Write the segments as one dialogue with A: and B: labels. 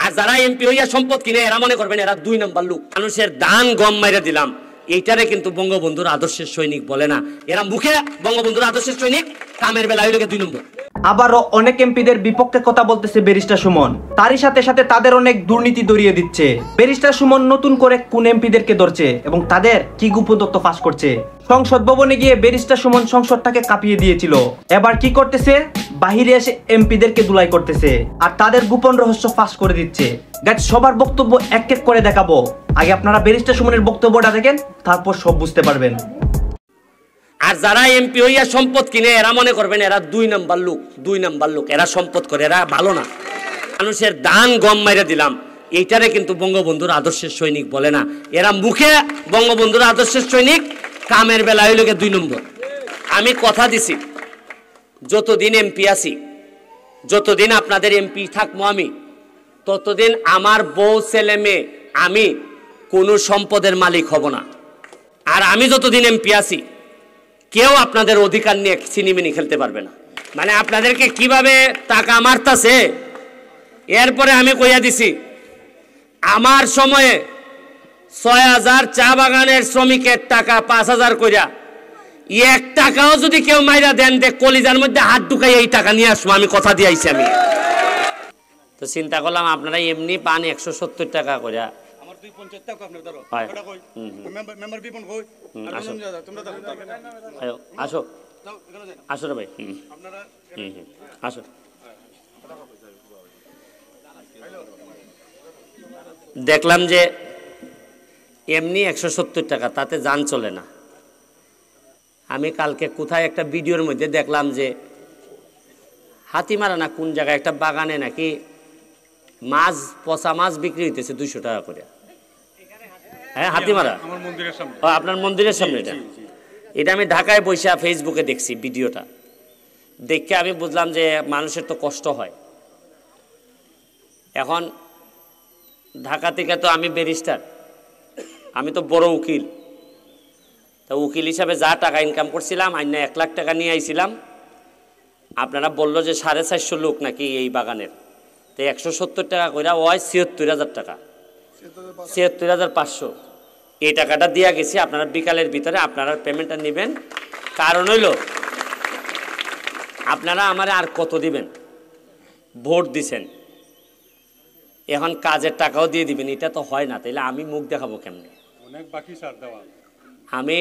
A: আর যারা এমপি হইয়া সম্পদ কিনে এরা মনে করবেন এরা 2 নাম্বার লোক। মানুষের দান গম মাইরা দিলাম, এইটারে কিন্তু বঙ্গবন্ধুর আদর্শের সৈনিক বলে না। এরা মুখে বঙ্গবন্ধুর আদর্শের সৈনিক, কামের বেলা হইলে 2 নম্বর।
B: আবারও অনেক এমপিদের বিপক্ষে কথা বলতেছে ব্যারিস্টার সুমন। তারই সাথে সাথে তাদের অনেক দুর্নীতি দরিয়ে দিচ্ছে। ব্যারিস্টার সুমন নতুন করে কোন এমপিদেরকে ধরছে এবং তাদের কি গোপন তথ্য ফাঁস করছে। সংসদ ভবনে গিয়ে ব্যারিস্টার সুমন সংসদটাকে কাঁপিয়ে দিয়েছিল। এবার কি করতেছে? বাহিরে এসে এমপিদেরকে দুলাই করতেছে আর তাদের গোপন রহস্য ফাঁস করে দিচ্ছে। গাইস, সবার বক্তব্য এক এক করে দেখাবো। আগে আপনারা ব্যারিস্টার সুমনের বক্তব্যটা দেখেন, তারপর সব বুঝতে পারবেন।
A: আর যারা এমপি হইয়া সম্পদ কিনে এরা মনে করবেন এরা 2 নাম্বার লোক, 2 নাম্বার লোক। এরা সম্পদ করে, এরা ভালো না। মানুষের দান গম মাইরা দিলাম, এইটারে কিন্তু বঙ্গবন্ধুর আদর্শের সৈনিক বলে না। এরা মুখে বঙ্গবন্ধুর আদর্শের সৈনিক, কামের বেলা হইলে 2 নম্বর। আমি কথা দিছি, যতদিন এমপি আছি, যতদিন আপনাদের এমপি থাকবো আমি, ততদিন আমার বউ ছেলে মেয়ে আমি কোনো সম্পদের মালিক হব না। আর আমি যতদিন এমপি আছি, কেউ আপনাদের অধিকার নিয়ে সিনেমিনি খেলতে পারবে না। মানে আপনাদেরকে কিভাবে টাকা মারতাছে, এরপরে আমি কইয়া দিছি, আমার সময়ে 6000 চা বাগানের শ্রমিকের টাকা 5000 কইরা, 1 টাকাও যদি কেউ মাইরা দেন দে কলিজার মধ্যে হাত ঢুকাই এই টাকা নিয়ে আসবো, আমি কথা দিয়ে আইছি। আমি তো চিন্তা করলাম আপনারা এমনি পান 170 টাকা করে। আসো আসো রে ভাই, আসো। দেখলাম যে এমনি 170 টাকা, তাতে যান চলে না। আমি কালকে কোথায় একটা ভিডিওর মধ্যে দেখলাম যে হাতিমারা না কোন জায়গায় একটা বাগানে নাকি মাছ, পচা মাছ বিক্রি হইতেছে 200 টাকা করে। হ্যাঁ, হাতিমারা আপনার মন্দিরের সামনে। এটা আমি ঢাকায় বসে ফেসবুকে দেখছি ভিডিওটা। দেখে আমি বুঝলাম যে মানুষের তো কষ্ট হয়। এখন ঢাকা থেকে তো আমি ব্যারিস্টার, আমি তো বড় উকিল। তা উকিল হিসাবে যা টাকা ইনকাম করছিলাম, আইন 1 লাখ টাকা নিয়ে আইছিলাম। আপনারা বললো যে 450 লোক নাকি এই বাগানের, তো 170 টাকা করে হয় 76000 টাকা, 76500। এই টাকাটা দিয়া গেছি। আপনারা বিকালের ভিতরে আপনারা পেমেন্টটা নেবেন। কারণ হইল আপনারা আমারে আর কত দিবেন? ভোট দিছেন, এখন কাজের টাকাও দিয়ে দিবেন, এটা তো হয় না। তাইলে আমি মুখ দেখাবো কেমনে? আমি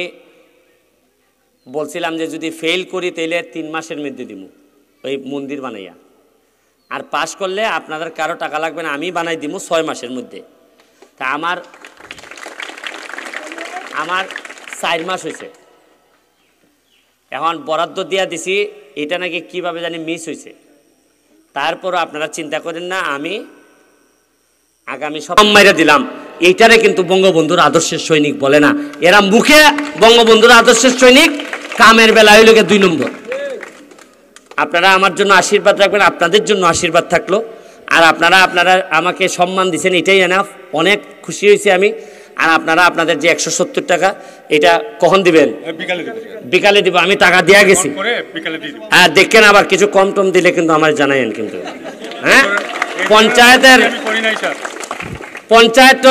A: বলছিলাম যে যদি ফেল করি তাইলে 3 মাসের মধ্যে দিব ওই মন্দির বানাইয়া। আর পাস করলে আপনাদের কারো টাকা লাগবে না, আমি বানাই দিব 6 মাসের মধ্যে। তা আমার 4 মাস হয়েছে। এখন বরাদ্দ দিয়া দিছি, এটা নাকি কিভাবে জানি মিস হয়েছে। তারপরও আপনারা চিন্তা করেন না, আমি আগামী সব মাইরা দিলাম, এইটারে কিন্তু বঙ্গবন্ধুর আদর্শের সৈনিক বলে না। এরা মুখে বঙ্গবন্ধুর আদর্শের সৈনিক, কামের বেলা হইলে 2 নম্বর। আপনারা আমার জন্য আশীর্বাদ রাখবেন, আপনাদের জন্য আশীর্বাদ থাকলো। আর আপনারা আমাকে সম্মান দিচ্ছেন, এটাই এনাফ। অনেক খুশি হয়েছি আমি। আর আপনারা আপনাদের যে 170 টাকা, এটা কখন দিবেন? বিকালে দিব। আমি টাকা দেওয়া গেছি। হ্যাঁ, দেখেন আবার কিছু কম টম দিলে কিন্তু আমার জানাইন কিন্তু। হ্যাঁ, পঞ্চায়েত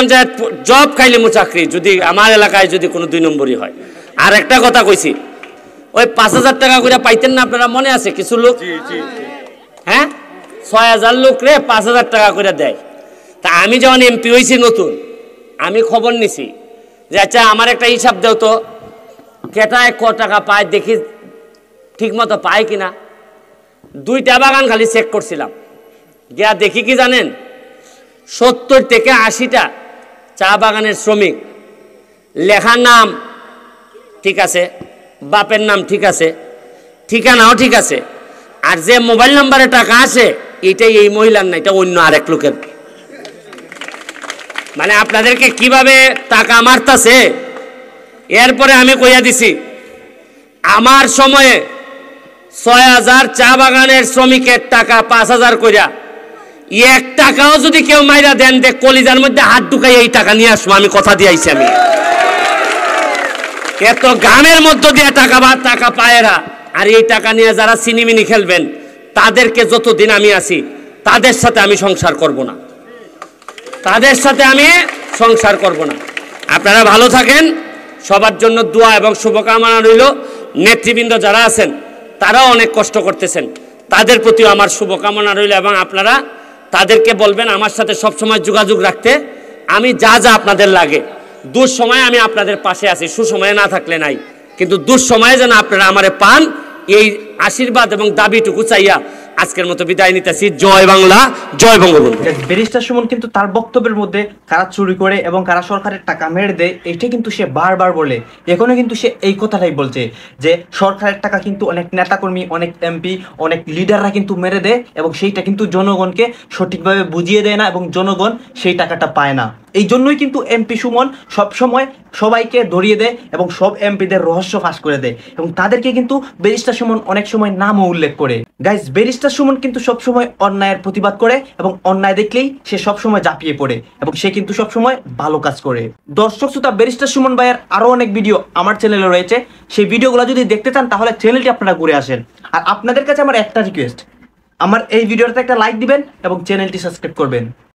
A: জব খাইলে মু চাকরি, যদি আমার এলাকায় যদি কোনো 2 নম্বরই হয়। আর একটা কথা কইছি, ওই 5000 টাকা করে পাইতেন না আপনারা, মনে আছে কিছু লোক? হ্যাঁ, 6000 লোক রে 5000 টাকা করে দেয়। তা আমি যখন এমপি হয়েছি নতুন, আমি খবর নিছি যে আচ্ছা আমার একটা হিসাব দেও তো, কেটায় ক টাকা পায় দেখি ঠিক মতো পায় কিনা। 2টা বাগান খালি চেক করছিলাম, গিয়া দেখি কি জানেন, 70 থেকে 80টা চা বাগানের শ্রমিক, লেখার নাম ঠিক আছে, বাপের নাম ঠিক আছে, ঠিকানাও ঠিক আছে, আর যে মোবাইল নাম্বারে টাকা আছে এটাই এই মহিলার না, এটা অন্য আরেক লোকের। মানে আপনাদেরকে কিভাবে টাকা মারতাছে। এরপরে আমি কইয়া দিছি, আমার সময়ে 6000 চা বাগানের শ্রমিকের টাকা 5000 কইরা, 1 টাকাও যদি কেউ মাইরা দেন দে কলিজার মধ্যে হাত ঢুকাই এই টাকা নিয়ে আসবো, আমি কথা দিয়ে আইছি। আমি এত গ্রামের মধ্য দিয়ে টাকা পায় এরা। আর এই টাকা নিয়ে যারা সিনেমিনি খেলবেন, তাদেরকে যতদিন আমি আছি তাদের সাথে আমি সংসার করব না। তাদের সাথে আমি সংসার করব না। আপনারা ভালো থাকেন, সবার জন্য দোয়া এবং শুভকামনা রইল। নেতৃবৃন্দ যারা আছেন তারাও অনেক কষ্ট করতেছেন, তাদের প্রতিও আমার শুভকামনা রইল এবং আপনারা তাদেরকে বলবেন আমার সাথে সবসময় যোগাযোগ রাখতে। আমি যা যা আপনাদের লাগে, দুঃসময়ে আমি আপনাদের পাশে আছি, সুসময়ে না থাকলে নাই, কিন্তু দুঃসময়ে যেন আপনারা আমারে পান, এই আশীর্বাদ এবং দাবিটুকু চাইয়া আজকের মতো বিদায় নিতেছি। জয় বাংলা, জয় বঙ্গবন্ধু।
B: ব্যারিস্টার সুমন কিন্তু তার বক্তব্যের মধ্যে কারা চুরি করে এবং কারা সরকারের টাকা মেরে দেয় এটা কিন্তু সে বারবার বলে। এখনো কিন্তু সে এই কথাটাই বলছে যে সরকারের টাকা কিন্তু অনেক নেতাকর্মী, অনেক এমপি, অনেক লিডাররা কিন্তু মেরে দেয় এবং সেইটা কিন্তু জনগণকে সঠিকভাবে বুঝিয়ে দেয় না এবং জনগণ সেই টাকাটা পায় না। এই জন্যই কিন্তু এমপি সুমন সবসময় সবাইকে ধরিয়ে দেয় এবং সব এমপিদের রহস্য ফাঁস করে দেয় এবং তাদেরকে কিন্তু ব্যারিস্টার সুমন অনেক সময় নামও উল্লেখ করে। গাইস, ব্যারিস্টার সুমন কিন্তু সবসময় অন্যায়ের প্রতিবাদ করে এবং অন্যায় দেখলেই সে সবসময় ঝাঁপিয়ে পড়ে এবং সে কিন্তু সবসময় ভালো কাজ করে। দর্শক শ্রোতা, ব্যারিস্টার সুমন ভাইয়ের আরো অনেক ভিডিও আমার চ্যানেলে রয়েছে, সেই ভিডিওগুলো যদি দেখতে চান তাহলে চ্যানেলটি আপনারা ঘুরে আসেন। আর আপনাদের কাছে আমার একটা রিকোয়েস্ট, আমার এই ভিডিওটাতে একটা লাইক দিবেন এবং চ্যানেলটি সাবস্ক্রাইব করবেন।